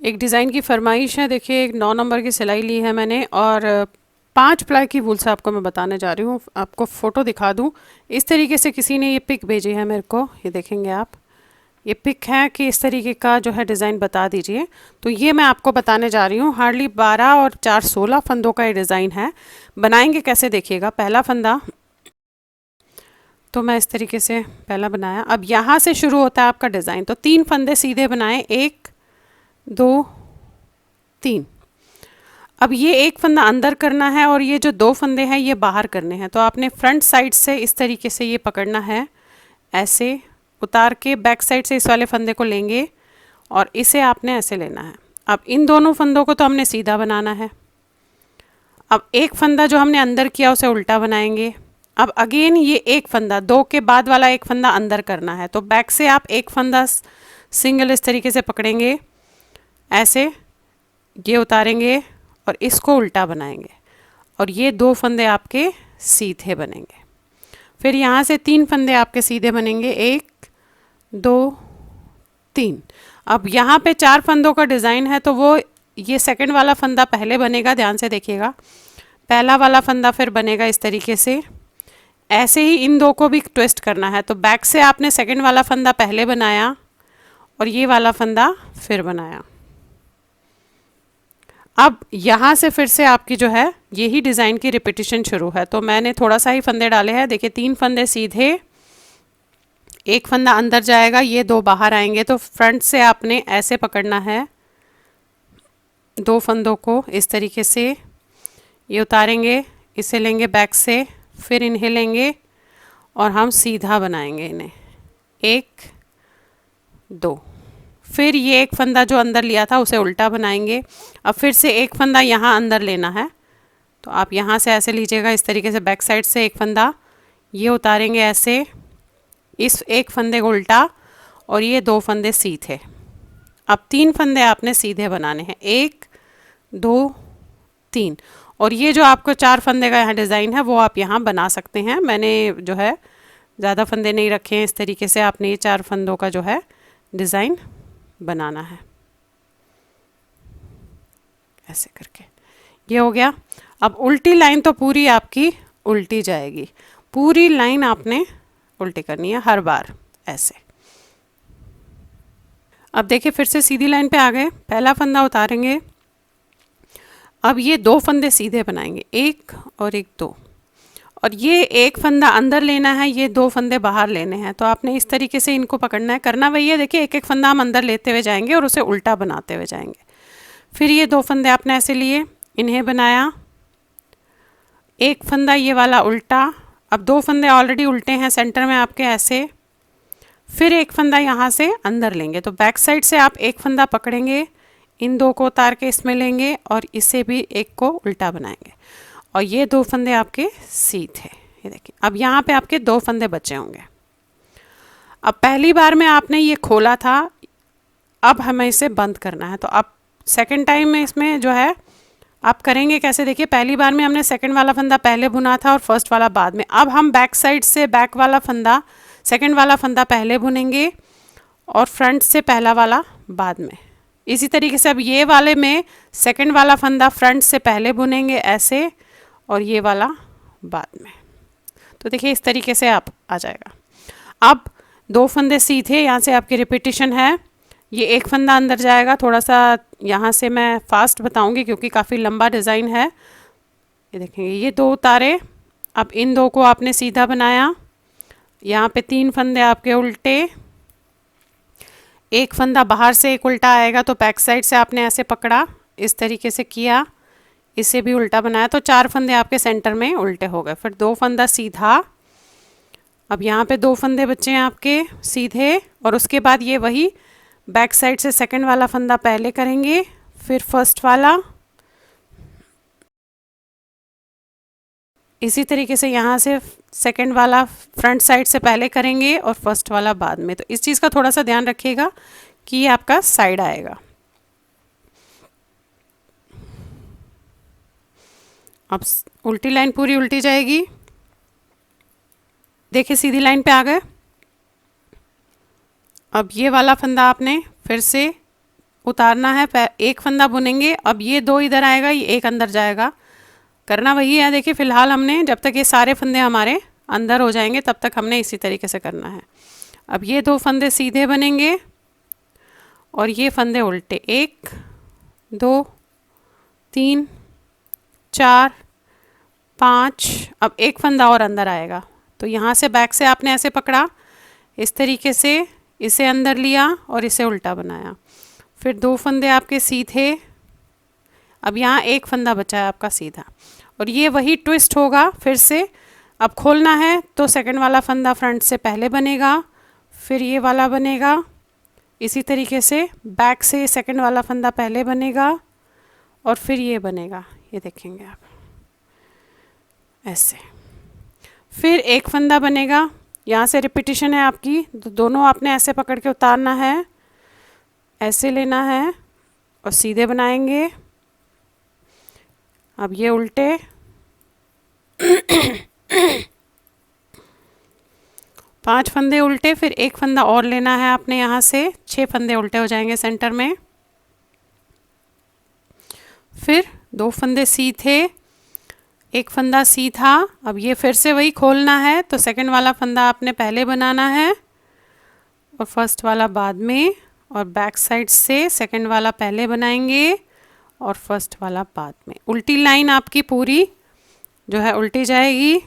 एक डिज़ाइन की फरमाइश है। देखिए, एक 9 नंबर की सिलाई ली है मैंने और 5 प्लाई की वूल से आपको मैं बताने जा रही हूँ। आपको फ़ोटो दिखा दूँ। इस तरीके से किसी ने ये पिक भेजी है मेरे को, ये देखेंगे आप। ये पिक है कि इस तरीके का जो है डिज़ाइन बता दीजिए। तो ये मैं आपको बताने जा रही हूँ। हार्डली 12 और 4 16 फंदों का ये डिज़ाइन है। बनाएंगे कैसे देखिएगा। पहला फंदा तो मैं इस तरीके से पहला बनाया। अब यहाँ से शुरू होता है आपका डिज़ाइन। तो 3 फंदे सीधे बनाए, 1 2 3। अब ये एक फंदा अंदर करना है और ये जो 2 फंदे हैं ये बाहर करने हैं। तो आपने फ्रंट साइड से इस तरीके से ये पकड़ना है, ऐसे उतार के बैक साइड से इस वाले फंदे को लेंगे और इसे आपने ऐसे लेना है। अब इन दोनों फंदों को तो हमने सीधा बनाना है। अब एक फंदा जो हमने अंदर किया उसे उल्टा बनाएंगे। अब अगेन ये एक फंदा, 2 के बाद वाला एक फंदा अंदर करना है। तो बैक से आप एक फंदा सिंगल इस तरीके से पकड़ेंगे, ऐसे ये उतारेंगे और इसको उल्टा बनाएंगे और ये 2 फंदे आपके सीधे बनेंगे। फिर यहाँ से 3 फंदे आपके सीधे बनेंगे, 1 2 3। अब यहाँ पे 4 फंदों का डिज़ाइन है तो वो ये सेकंड वाला फंदा पहले बनेगा, ध्यान से देखिएगा। पहला वाला फंदा फिर बनेगा इस तरीके से। ऐसे ही इन 2 को भी ट्विस्ट करना है। तो बैक से आपने सेकंड वाला फंदा पहले बनाया और ये वाला फंदा फिर बनाया। अब यहाँ से फिर से आपकी जो है यही डिज़ाइन की रिपीटिशन शुरू है। तो मैंने थोड़ा सा ही फंदे डाले हैं। देखिए, 3 फंदे सीधे, एक फंदा अंदर जाएगा, ये 2 बाहर आएंगे। तो फ्रंट से आपने ऐसे पकड़ना है 2 फंदों को इस तरीके से, ये उतारेंगे, इसे लेंगे बैक से, फिर इन्हें लेंगे और हम सीधा बनाएंगे इन्हें, 1 2। फिर ये एक फंदा जो अंदर लिया था उसे उल्टा बनाएंगे। अब फिर से एक फंदा यहाँ अंदर लेना है। तो आप यहाँ से ऐसे लीजिएगा इस तरीके से, बैक साइड से एक फंदा ये उतारेंगे ऐसे, इस एक फंदे को उल्टा और ये 2 फंदे सीधे। अब 3 फंदे आपने सीधे बनाने हैं, 1 2 3। और ये जो आपको 4 फंदे का यहाँ डिज़ाइन है वो आप यहाँ बना सकते हैं। मैंने जो है ज़्यादा फंदे नहीं रखे हैं। इस तरीके से आपने ये 4 फंदों का जो है डिज़ाइन बनाना है, ऐसे करके ये हो गया। अब उल्टी लाइन तो पूरी आपकी उल्टी जाएगी, पूरी लाइन आपने उल्टी करनी है हर बार ऐसे। अब देखिए, फिर से सीधी लाइन पे आ गए। पहला फंदा उतारेंगे। अब ये 2 फंदे सीधे बनाएंगे, 1 और 1 2। और ये एक फंदा अंदर लेना है, ये 2 फंदे बाहर लेने हैं। तो आपने इस तरीके से इनको पकड़ना है। करना वही है, देखिए एक एक फंदा हम अंदर लेते हुए जाएंगे और उसे उल्टा बनाते हुए जाएंगे। फिर ये 2 फंदे आपने ऐसे लिए, इन्हें बनाया, एक फंदा ये वाला उल्टा। अब 2 फंदे ऑलरेडी उल्टे हैं सेंटर में आपके, ऐसे। फिर एक फंदा यहाँ से अंदर लेंगे। तो बैक साइड से आप एक फंदा पकड़ेंगे, इन 2 को उतार के इसमें लेंगे और इसे भी एक को उल्टा बनाएंगे और ये 2 फंदे आपके सीधे। ये देखिए, अब यहाँ पे आपके 2 फंदे बचे होंगे। अब पहली बार में आपने ये खोला था, अब हमें इसे बंद करना है। तो अब सेकंड टाइम में इसमें जो है आप करेंगे कैसे, देखिए पहली बार में हमने सेकंड वाला फंदा पहले बुना था और फर्स्ट वाला बाद में। अब हम बैक साइड से बैक वाला फंदा, सेकंड वाला फंदा पहले बुनेंगे और फ्रंट से पहला वाला बाद में। इसी तरीके से अब ये वाले में सेकंड वाला फंदा फ्रंट से पहले बुनेंगे ऐसे और ये वाला बाद में। तो देखिए इस तरीके से आप आ जाएगा। अब 2 फंदे सीधे, यहाँ से आपकी रिपीटिशन है। ये एक फंदा अंदर जाएगा, थोड़ा सा यहाँ से मैं फास्ट बताऊंगी क्योंकि काफ़ी लंबा डिज़ाइन है। ये देखेंगे, ये 2 उतारे। अब इन 2 को आपने सीधा बनाया। यहाँ पे 3 फंदे आपके उल्टे, एक फंदा बाहर से एक उल्टा आएगा। तो बैक साइड से आपने ऐसे पकड़ा, इस तरीके से किया, इसे भी उल्टा बनाया। तो 4 फंदे आपके सेंटर में उल्टे हो गए। फिर 2 फंदा सीधा। अब यहाँ पे 2 फंदे बचे हैं आपके सीधे और उसके बाद ये वही बैक साइड से सेकंड वाला फंदा पहले करेंगे, फिर फर्स्ट वाला, इसी तरीके से यहाँ से सेकंड वाला फ्रंट साइड से पहले करेंगे और फर्स्ट वाला बाद में। तो इस चीज़ का थोड़ा सा ध्यान रखिएगा कि ये आपका साइड आएगा। अब उल्टी लाइन पूरी उल्टी जाएगी। देखिए सीधी लाइन पे आ गए। अब ये वाला फंदा आपने फिर से उतारना है, एक फंदा बुनेंगे। अब ये दो इधर आएगा, ये एक अंदर जाएगा। करना वही है। देखिए फ़िलहाल हमने जब तक ये सारे फंदे हमारे अंदर हो जाएंगे तब तक हमने इसी तरीके से करना है। अब ये दो फंदे सीधे बनेंगे और ये फंदे उल्टे, 1 2 3 4 5। अब एक फंदा और अंदर आएगा, तो यहाँ से बैक से आपने ऐसे पकड़ा, इस तरीके से इसे अंदर लिया और इसे उल्टा बनाया। फिर दो फंदे आपके सीधे, अब यहाँ एक फंदा बचा है आपका सीधा, और ये वही ट्विस्ट होगा फिर से। अब खोलना है तो सेकंड वाला फंदा फ्रंट से पहले बनेगा, फिर ये वाला बनेगा, इसी तरीके से बैक से सेकंड वाला फंदा पहले बनेगा और फिर ये बनेगा। ये देखेंगे आप ऐसे। फिर एक फंदा बनेगा, यहाँ से रिपीटिशन है आपकी, तो दोनों आपने ऐसे पकड़ के उतारना है, ऐसे लेना है और सीधे बनाएंगे। अब ये उल्टे, 5 फंदे उल्टे, फिर एक फंदा और लेना है आपने, यहाँ से 6 फंदे उल्टे हो जाएंगे सेंटर में। फिर दो फंदे सीधे, एक फंदा सीधा। अब ये फिर से वही खोलना है, तो सेकंड वाला फंदा आपने पहले बनाना है और फर्स्ट वाला बाद में, और बैक साइड से सेकंड वाला पहले बनाएंगे और फर्स्ट वाला बाद में। उल्टी लाइन आपकी पूरी जो है उल्टी जाएगी।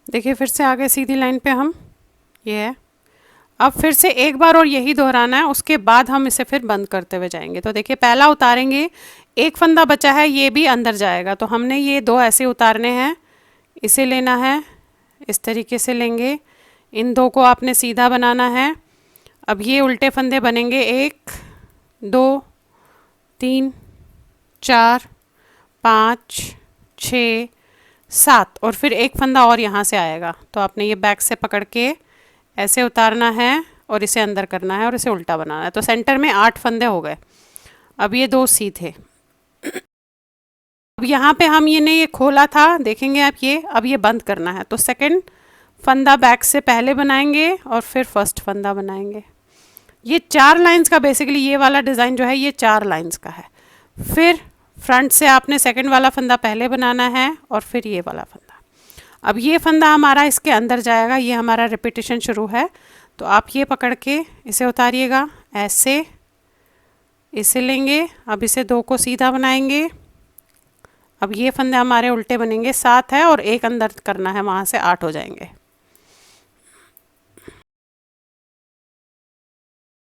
देखिए फिर से आगे सीधी लाइन पे हम, ये है। अब फिर से एक बार और यही दोहराना है, उसके बाद हम इसे फिर बंद करते हुए जाएंगे। तो देखिए पहला उतारेंगे, एक फंदा बचा है, ये भी अंदर जाएगा, तो हमने ये दो ऐसे उतारने हैं। इसे लेना है, इस तरीके से लेंगे, इन दो को आपने सीधा बनाना है। अब ये उल्टे फंदे बनेंगे, 1 2 3 4 5 6 7, और फिर एक फंदा और यहाँ से आएगा, तो आपने ये बैक से पकड़ के ऐसे उतारना है और इसे अंदर करना है और इसे उल्टा बनाना है। तो सेंटर में 8 फंदे हो गए। अब ये दो सीधे। अब यहाँ पे हम ये खोला था, देखेंगे आप ये, अब ये बंद करना है, तो सेकंड फंदा बैक से पहले बनाएंगे और फिर फर्स्ट फंदा बनाएंगे। ये 4 लाइंस का बेसिकली ये वाला डिज़ाइन जो है ये 4 लाइंस का है। फिर फ्रंट से आपने सेकंड वाला फंदा पहले बनाना है और फिर ये वाला फंदा। अब ये फंदा हमारा इसके अंदर जाएगा, ये हमारा रिपीटिशन शुरू है, तो आप ये पकड़ के इसे उतारिएगा, ऐसे इसे लेंगे। अब इसे दो को सीधा बनाएंगे। अब ये फंदे हमारे उल्टे बनेंगे, 7 है और एक अंदर करना है, वहाँ से 8 हो जाएंगे।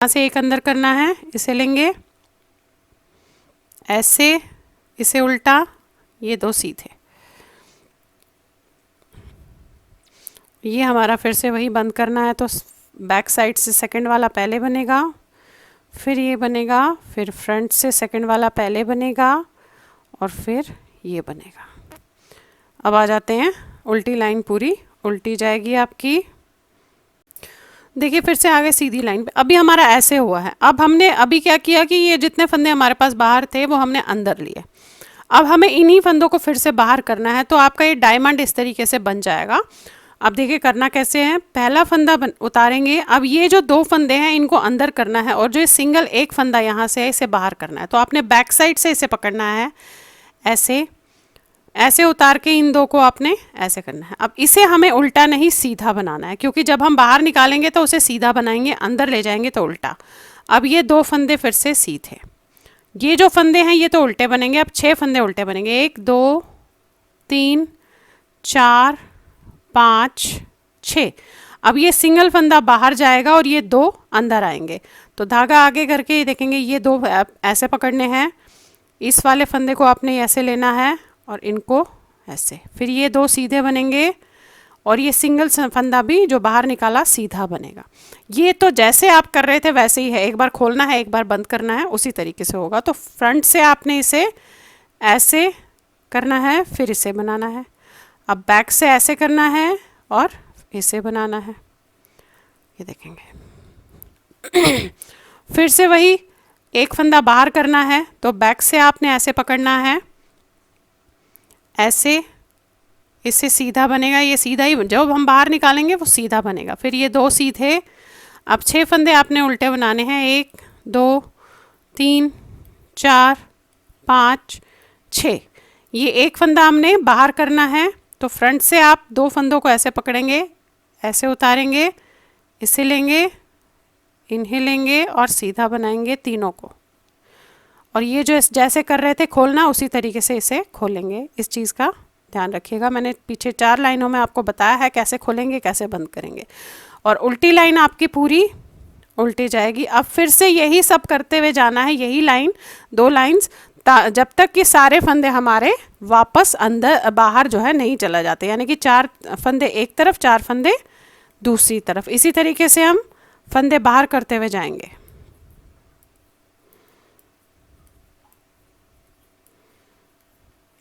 यहाँ से एक अंदर करना है, इसे लेंगे ऐसे, इसे उल्टा, ये दो सीधे। ये हमारा फिर से वही बंद करना है, तो बैक साइड से सेकंड वाला पहले बनेगा, फिर ये बनेगा, फिर फ्रंट से सेकंड वाला पहले बनेगा और फिर ये बनेगा। अब आ जाते हैं, उल्टी लाइन पूरी उल्टी जाएगी आपकी। देखिए फिर से आगे सीधी लाइन पे, अभी हमारा ऐसे हुआ है। अब हमने अभी क्या किया कि ये जितने फंदे हमारे पास बाहर थे वो हमने अंदर लिए। अब हमें इन्हीं फंदों को फिर से बाहर करना है, तो आपका ये डायमंड इस तरीके से बन जाएगा। अब देखिए करना कैसे है, पहला फंदा उतारेंगे। अब ये जो दो फंदे हैं इनको अंदर करना है और जो सिंगल एक फंदा यहाँ से है इसे बाहर करना है। तो आपने बैक साइड से इसे पकड़ना है, ऐसे ऐसे उतार के इन दो को आपने ऐसे करना है। अब इसे हमें उल्टा नहीं सीधा बनाना है, क्योंकि जब हम बाहर निकालेंगे तो उसे सीधा बनाएंगे, अंदर ले जाएंगे तो उल्टा। अब ये दो फंदे फिर से सीधे, ये जो फंदे हैं ये तो उल्टे बनेंगे। अब 6 फंदे उल्टे बनेंगे, 1 2 3 4 5 6। अब ये सिंगल फंदा बाहर जाएगा और ये दो अंदर आएंगे, तो धागा आगे करके देखेंगे ये दो ऐसे पकड़ने हैं, इस वाले फंदे को आपने ऐसे लेना है और इनको ऐसे, फिर ये दो सीधे बनेंगे और ये सिंगल फंदा भी जो बाहर निकाला सीधा बनेगा। ये तो जैसे आप कर रहे थे वैसे ही है, एक बार खोलना है एक बार बंद करना है, उसी तरीके से होगा। तो फ्रंट से आपने इसे ऐसे करना है, फिर इसे बनाना है। अब बैक से ऐसे करना है और इसे बनाना है, ये देखेंगे। फिर से वही एक फंदा बाहर करना है, तो बैक से आपने ऐसे पकड़ना है, ऐसे इससे सीधा बनेगा, ये सीधा ही जब हम बाहर निकालेंगे वो सीधा बनेगा। फिर ये दो सीधे। अब 6 फंदे आपने उल्टे बनाने हैं, 1 2 3 4 5 6। ये एक फंदा हमने बाहर करना है, तो फ्रंट से आप दो फंदों को ऐसे पकड़ेंगे, ऐसे उतारेंगे, इसे लेंगे, इन्हें लेंगे और सीधा बनाएंगे तीनों को। और ये जो जैसे कर रहे थे खोलना, उसी तरीके से इसे खोलेंगे। इस चीज़ का ध्यान रखिएगा, मैंने पीछे 4 लाइनों में आपको बताया है कैसे खोलेंगे, कैसे बंद करेंगे। और उल्टी लाइन आपकी पूरी उल्टी जाएगी। अब फिर से यही सब करते हुए जाना है, यही लाइन 2 लाइंस, जब तक कि सारे फंदे हमारे वापस अंदर बाहर जो है नहीं चला जाते, यानी कि 4 फंदे एक तरफ, 4 फंदे दूसरी तरफ। इसी तरीके से हम फंदे बाहर करते हुए जाएंगे।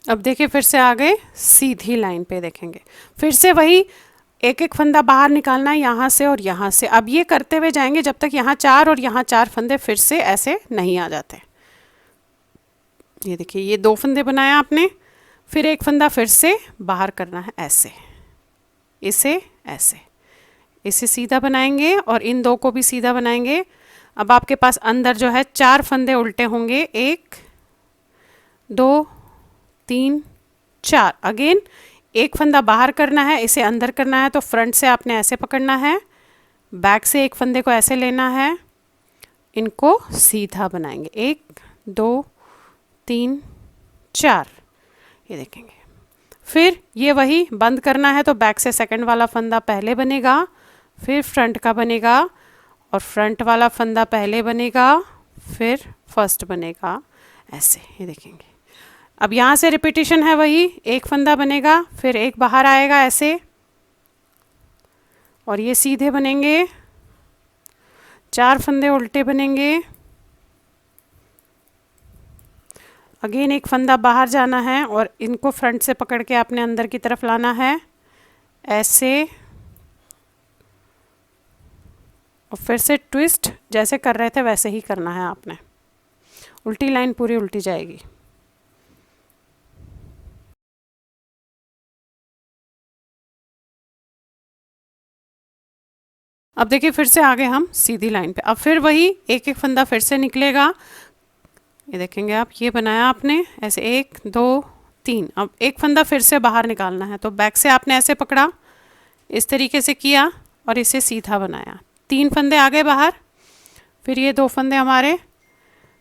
अब देखिए फिर से आ गए सीधी लाइन पे, देखेंगे फिर से वही एक एक फंदा बाहर निकालना है यहाँ से और यहाँ से। अब ये करते हुए जाएंगे जब तक यहाँ 4 और यहाँ 4 फंदे फिर से ऐसे नहीं आ जाते। ये देखिए ये 2 फंदे बनाया आपने, फिर एक फंदा फिर से बाहर करना है ऐसे, इसे ऐसे, इसे सीधा बनाएंगे और इन 2 को भी सीधा बनाएंगे। अब आपके पास अंदर जो है 4 फंदे उल्टे होंगे, 1 2 3 4। अगेन एक फंदा बाहर करना है, इसे अंदर करना है, तो फ्रंट से आपने ऐसे पकड़ना है, बैक से एक फंदे को ऐसे लेना है, इनको सीधा बनाएंगे, 1 2 3 4। ये देखेंगे। फिर ये वही बंद करना है, तो बैक से सेकंड वाला फंदा पहले बनेगा, फिर फ्रंट का बनेगा, और फ्रंट वाला फंदा पहले बनेगा, फिर फर्स्ट बनेगा ऐसे। ये देखेंगे। अब यहाँ से रिपीटिशन है वही, एक फंदा बनेगा, फिर एक बाहर आएगा ऐसे, और ये सीधे बनेंगे, 4 फंदे उल्टे बनेंगे, अगेन एक फंदा बाहर जाना है और इनको फ्रंट से पकड़ के आपने अंदर की तरफ लाना है ऐसे, और फिर से ट्विस्ट जैसे कर रहे थे वैसे ही करना है आपने। उल्टी लाइन पूरी उल्टी जाएगी। अब देखिए फिर से आगे हम सीधी लाइन पे। अब फिर वही एक एक फंदा फिर से निकलेगा। ये देखेंगे आप, ये बनाया आपने ऐसे 1 2 3। अब एक फंदा फिर से बाहर निकालना है, तो बैक से आपने ऐसे पकड़ा, इस तरीके से किया और इसे सीधा बनाया। 3 फंदे आ गए बाहर, फिर ये 2 फंदे हमारे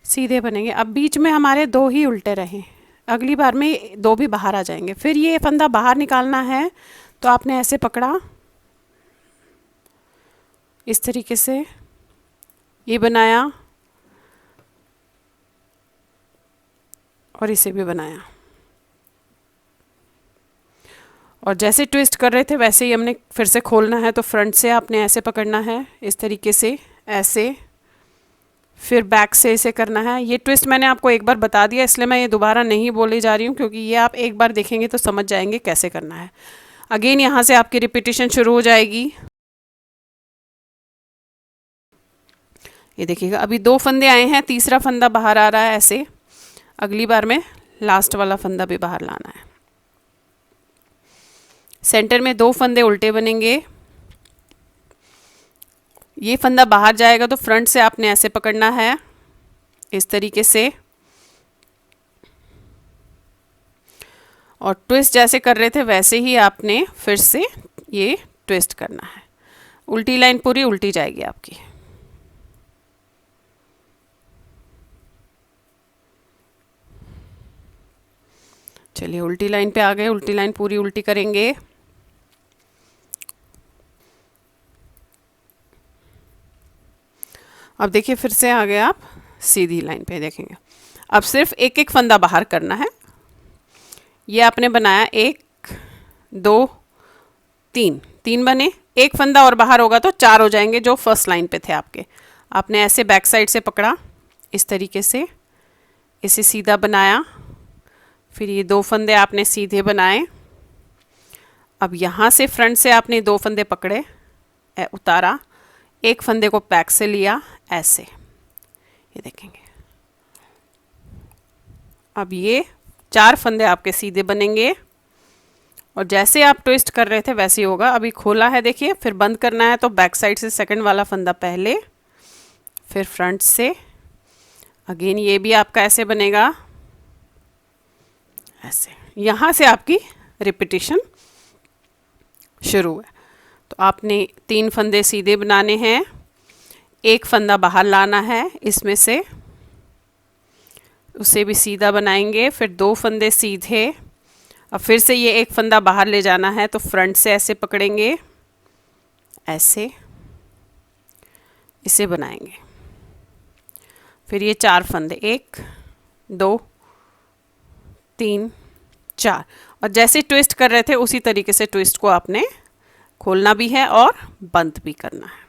सीधे बनेंगे। अब बीच में हमारे 2 ही उल्टे रहे, अगली बार में 2 भी बाहर आ जाएंगे। फिर ये फंदा बाहर निकालना है, तो आपने ऐसे पकड़ा, इस तरीके से ये बनाया और इसे भी बनाया, और जैसे ट्विस्ट कर रहे थे वैसे ही हमने फिर से खोलना है। तो फ्रंट से आपने ऐसे पकड़ना है, इस तरीके से ऐसे, फिर बैक से इसे करना है। ये ट्विस्ट मैंने आपको एक बार बता दिया, इसलिए मैं ये दोबारा नहीं बोली जा रही हूँ, क्योंकि ये आप एक बार देखेंगे तो समझ जाएंगे कैसे करना है। अगेन यहाँ से आपकी रिपीटिशन शुरू हो जाएगी। ये देखिएगा, अभी 2 फंदे आए हैं, तीसरा फंदा बाहर आ रहा है ऐसे, अगली बार में लास्ट वाला फंदा भी बाहर लाना है। सेंटर में 2 फंदे उल्टे बनेंगे, ये फंदा बाहर जाएगा तो फ्रंट से आपने ऐसे पकड़ना है, इस तरीके से, और ट्विस्ट जैसे कर रहे थे वैसे ही आपने फिर से ये ट्विस्ट करना है। उल्टी लाइन पूरी उल्टी जाएगी आपकी। चलिए उल्टी लाइन पे आ गए, उल्टी लाइन पूरी उल्टी करेंगे। अब देखिए फिर से आ गए आप सीधी लाइन पे, देखेंगे अब सिर्फ एक एक फंदा बाहर करना है। ये आपने बनाया 1 2 3, 3 बने, एक फंदा और बाहर होगा तो 4 हो जाएंगे जो फर्स्ट लाइन पे थे आपके। आपने ऐसे बैक साइड से पकड़ा, इस तरीके से इसे सीधा बनाया, फिर ये 2 फंदे आपने सीधे बनाए। अब यहाँ से फ्रंट से आपने 2 फंदे पकड़े, उतारा, एक फंदे को बैक से लिया ऐसे, ये देखेंगे। अब ये 4 फंदे आपके सीधे बनेंगे और जैसे आप ट्विस्ट कर रहे थे वैसे ही होगा। अभी खोला है देखिए, फिर बंद करना है तो बैक साइड से सेकंड वाला फंदा पहले, फिर फ्रंट से। अगेन ये भी आपका ऐसे बनेगा, ऐसे। यहाँ से आपकी रिपीटिशन शुरू है। तो आपने 3 फंदे सीधे बनाने हैं, एक फंदा बाहर लाना है इसमें से, उसे भी सीधा बनाएंगे, फिर 2 फंदे सीधे। अब फिर से ये एक फंदा बाहर ले जाना है तो फ्रंट से ऐसे पकड़ेंगे, ऐसे इसे बनाएंगे। फिर ये 4 फंदे, 1 2 3 4, और जैसे ट्विस्ट कर रहे थे उसी तरीके से ट्विस्ट को आपने खोलना भी है और बंद भी करना है।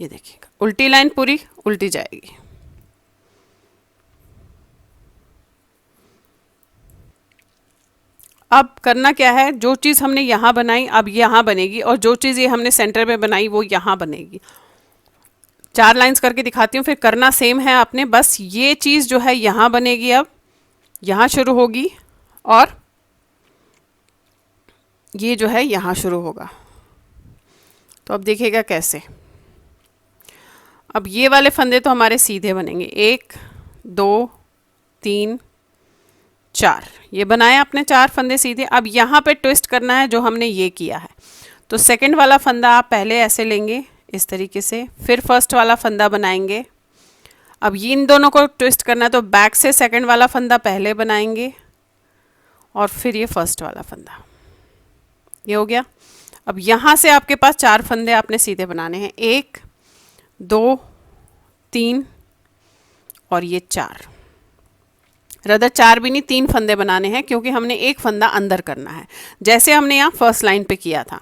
ये देखिएगा, उल्टी लाइन पूरी उल्टी जाएगी। अब करना क्या है, जो चीज़ हमने यहाँ बनाई अब यहाँ बनेगी, और जो चीज़ ये हमने सेंटर में बनाई वो यहाँ बनेगी। 4 लाइंस करके दिखाती हूँ, फिर करना सेम है आपने, बस ये चीज़ जो है यहाँ बनेगी, अब यहाँ शुरू होगी और ये जो है यहाँ शुरू होगा। तो अब देखिएगा कैसे। अब ये वाले फंदे तो हमारे सीधे बनेंगे, 1 2 3 4, ये बनाए आपने 4 फंदे सीधे। अब यहाँ पे ट्विस्ट करना है जो हमने ये किया है, तो सेकंड वाला फंदा आप पहले ऐसे लेंगे इस तरीके से, फिर फर्स्ट वाला फंदा बनाएंगे। अब ये इन दोनों को ट्विस्ट करना है तो बैक से सेकंड वाला फंदा पहले बनाएंगे और फिर ये फर्स्ट वाला फंदा, ये हो गया। अब यहाँ से आपके पास 4 फंदे आपने सीधे बनाने हैं, 1 2 3 और ये 4, रदर 4 भी नहीं, 3 फंदे बनाने हैं क्योंकि हमने एक फंदा अंदर करना है, जैसे हमने यहाँ फर्स्ट लाइन पे किया था।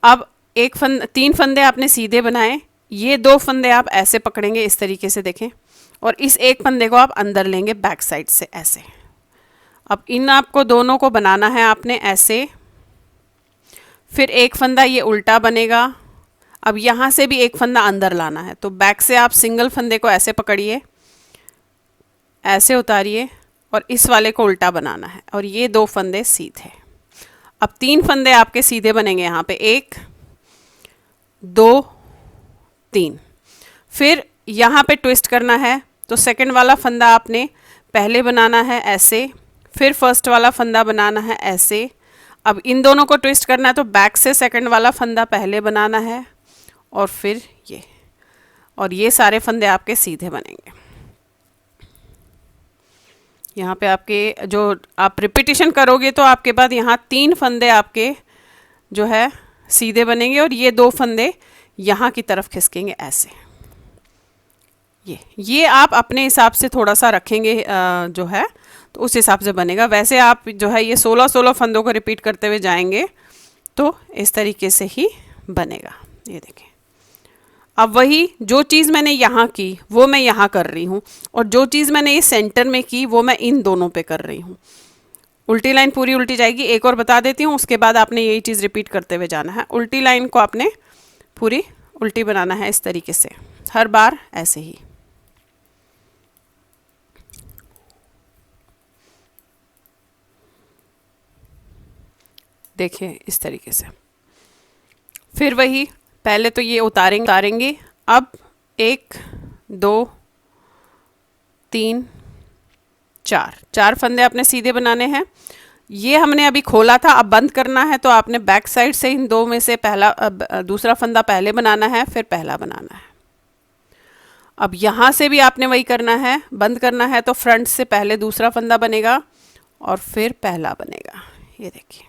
अब 3 फंदे आपने सीधे बनाए, ये 2 फंदे आप ऐसे पकड़ेंगे इस तरीके से, देखें, और इस एक फंदे को आप अंदर लेंगे बैक साइड से ऐसे। अब इन आपको दोनों को बनाना है आपने ऐसे, फिर एक फंदा ये उल्टा बनेगा। अब यहाँ से भी एक फंदा अंदर लाना है, तो बैक से आप सिंगल फंदे को ऐसे पकड़िए, ऐसे उतारिए और इस वाले को उल्टा बनाना है, और ये 2 फंदे सीधे। अब 3 फंदे आपके सीधे बनेंगे यहाँ पे, 1 2 3। फिर यहाँ पे ट्विस्ट करना है तो सेकंड वाला फंदा आपने पहले बनाना है ऐसे, फिर फर्स्ट वाला फंदा बनाना है ऐसे। अब इन दोनों को ट्विस्ट करना है तो बैक से सेकंड वाला फंदा पहले बनाना है और फिर ये, और ये सारे फंदे आपके सीधे बनेंगे। यहाँ पे आपके जो आप रिपीटिशन करोगे तो आपके बाद यहाँ 3 फंदे आपके जो है सीधे बनेंगे और ये 2 फंदे यहाँ की तरफ खिसकेंगे ऐसे। ये आप अपने हिसाब से थोड़ा सा रखेंगे जो है, तो उस हिसाब से बनेगा। वैसे आप जो है ये 16 फंदों को रिपीट करते हुए जाएंगे तो इस तरीके से ही बनेगा। ये देखें, अब वही जो चीज़ मैंने यहाँ की वो मैं यहाँ कर रही हूँ, और जो चीज़ मैंने ये सेंटर में की वो मैं इन दोनों पे कर रही हूँ। उल्टी लाइन पूरी उल्टी जाएगी। एक और बता देती हूँ, उसके बाद आपने यही चीज़ रिपीट करते हुए जाना है। उल्टी लाइन को आपने पूरी उल्टी बनाना है इस तरीके से, हर बार ऐसे ही। देखिए इस तरीके से। फिर वही पहले तो ये उतारेंगे। अब 1 2 3 4 फंदे आपने सीधे बनाने हैं। ये हमने अभी खोला था, अब बंद करना है तो आपने बैक साइड से इन 2 में से दूसरा फंदा पहले बनाना है, फिर पहला बनाना है। अब यहाँ से भी आपने वही करना है, बंद करना है तो फ्रंट से पहले दूसरा फंदा बनेगा और फिर पहला बनेगा। ये देखिए,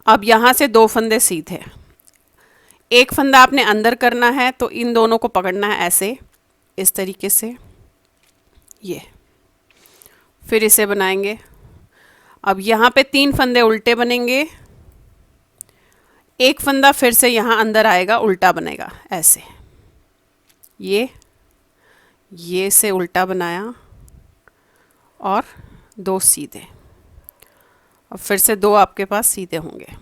अब यहाँ से 2 फंदे सीधे, एक फंदा आपने अंदर करना है तो इन दोनों को पकड़ना है ऐसे, इस तरीके से, ये, फिर इसे बनाएंगे। अब यहाँ पे 3 फंदे उल्टे बनेंगे, एक फंदा फिर से यहाँ अंदर आएगा, उल्टा बनेगा ऐसे, ये से उल्टा बनाया और 2 सीधे, अब फिर से 2 आपके पास सीधे होंगे।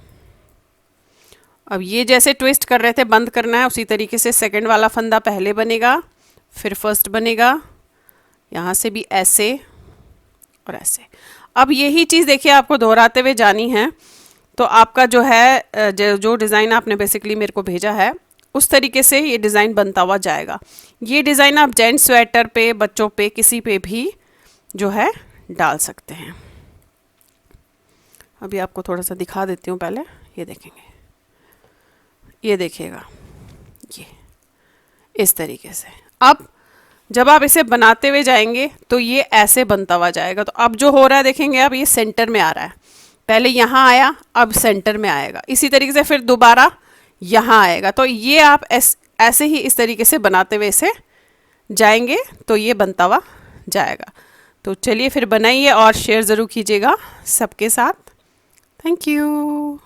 अब ये जैसे ट्विस्ट कर रहे थे बंद करना है, उसी तरीके से सेकंड वाला फंदा पहले बनेगा, फिर फर्स्ट बनेगा, यहाँ से भी ऐसे और ऐसे। अब यही चीज़ देखिए आपको दोहराते हुए जानी है। तो आपका जो है जो डिज़ाइन आपने बेसिकली मेरे को भेजा है उस तरीके से ये डिज़ाइन बनता हुआ जाएगा। ये डिज़ाइन आप जेंट्स स्वेटर पे, बच्चों पे, किसी पे भी जो है डाल सकते हैं। अभी आपको थोड़ा सा दिखा देती हूँ पहले, ये देखेंगे, ये देखिएगा, ये इस तरीके से। अब जब आप इसे बनाते हुए जाएंगे तो ये ऐसे बनता हुआ जाएगा। तो अब जो हो रहा है देखेंगे, अब ये सेंटर में आ रहा है, पहले यहाँ आया, अब सेंटर में आएगा, इसी तरीके से फिर दोबारा यहाँ आएगा। तो ये आप ऐसे ही इस तरीके से बनाते हुए इसे जाएंगे तो ये बनता हुआ जाएगा। तो चलिए फिर बनाइए और शेयर ज़रूर कीजिएगा सबके साथ। Thank you.